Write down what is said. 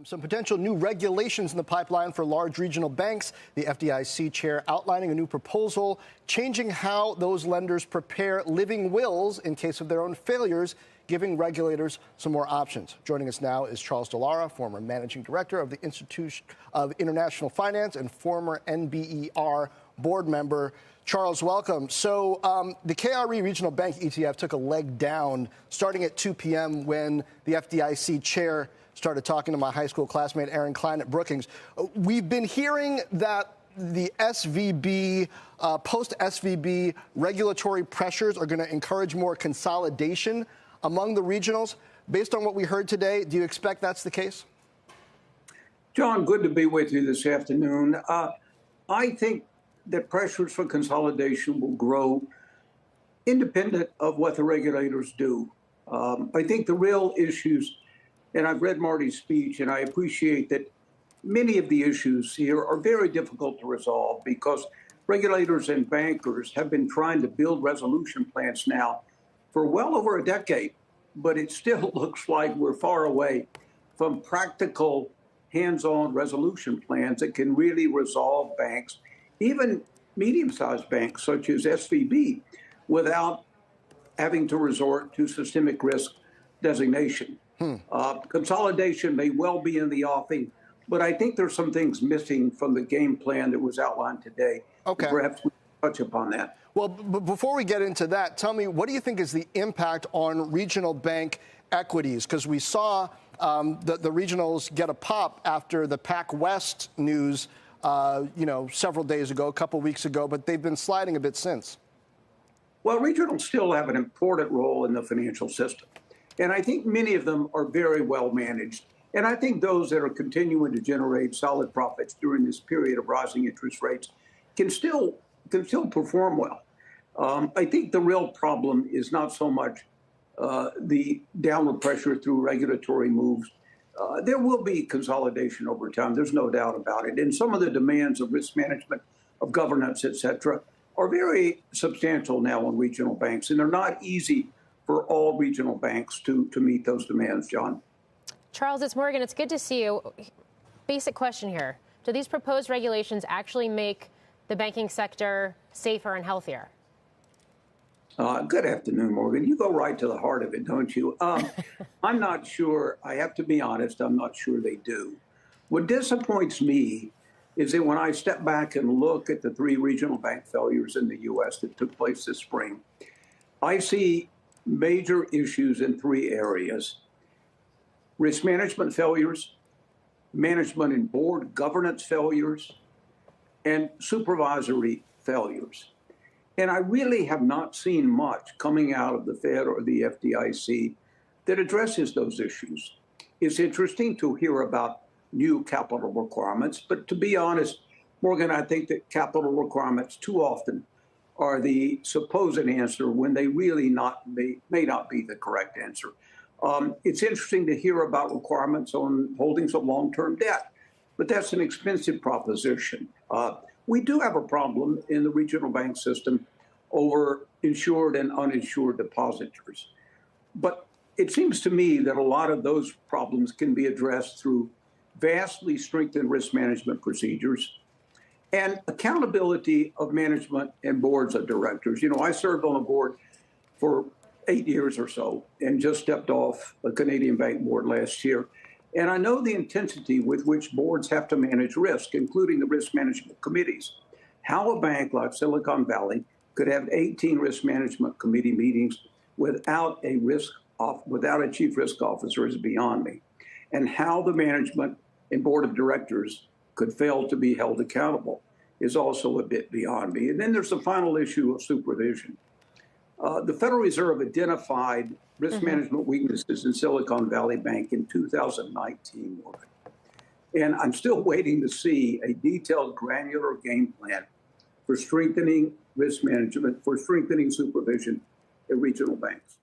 Some potential new regulations in the pipeline for large regional banks. The FDIC chair outlining a new proposal changing how those lenders prepare living wills in case of their own failures, giving regulators some more options. Joining us now is Charles Dallara, former managing director of the Institute of International Finance and former NBER board member. Charles, welcome. So the KRE Regional Bank ETF took a leg down starting at 2 p.m. when the FDIC chair started talking to my high school classmate Aaron Klein at Brookings. We've been hearing that the SVB, post-SVB regulatory pressures are going to encourage more consolidation among the regionals. Based on what we heard today, do you expect that's the case? John, good to be with you this afternoon. I think that pressures for consolidation will grow independent of what the regulators do. I think the real issues, and I've read Marty's speech, and I appreciate that many of the issues here are very difficult to resolve because regulators and bankers have been trying to build resolution plans now for well over a decade, but it still looks like we're far away from practical hands-on resolution plans that can really resolve banks, even medium-sized banks such as SVB, without having to resort to systemic risk designation. Consolidation may well be in the offing, but I think there's some things missing from the game plan that was outlined today. Okay. Perhaps we can touch upon that. Well, before we get into that, tell me, what do you think is the impact on regional bank equities? Because we saw the regionals get a pop after the PacWest news, several days ago, a couple weeks ago, but they've been sliding a bit since. Well, regionals still have an important role in the financial system. And I think many of them are very well managed. And I think those that are continuing to generate solid profits during this period of rising interest rates can still perform well. I think the real problem is not so much the downward pressure through regulatory moves. There will be consolidation over time. There's no doubt about it. And some of the demands of risk management, of governance, et cetera, are very substantial now on regional banks. And they're not easy for all regional banks to meet those demands, John. Charles, it's Morgan. It's good to see you. Basic question here. Do these proposed regulations actually make the banking sector safer and healthier? Good afternoon, Morgan. You go right to the heart of it, don't you? I'm not sure. I have to be honest. I'm not sure they do. What disappoints me is that when I step back and look at the 3 regional bank failures in the U.S. that took place this spring, I see major issues in 3 areas: risk management failures, management and board governance failures, and supervisory failures. And I really have not seen much coming out of the Fed or the FDIC that addresses those issues. It's interesting to hear about new capital requirements, but to be honest, Morgan, I think that capital requirements too often are the supposed answer when they really may not be the correct answer. It's interesting to hear about requirements on holdings of long-term debt, but that's an expensive proposition. We do have a problem in the regional bank system over insured and uninsured depositors. But it seems to me that a lot of those problems can be addressed through vastly strengthened risk management procedures and accountability of management and boards of directors. You know, I served on a board for 8 years or so and just stepped off a Canadian bank board last year. And I know the intensity with which boards have to manage risk, including the risk management committees. How a bank like Silicon Valley could have 18 risk management committee meetings without a chief risk officer is beyond me. And how the management and board of directors could fail to be held accountable is also a bit beyond me. And then there's the final issue of supervision. The Federal Reserve identified risk management weaknesses in Silicon Valley Bank in 2019, Morgan. And I'm still waiting to see a detailed, granular game plan for strengthening risk management, for strengthening supervision at regional banks.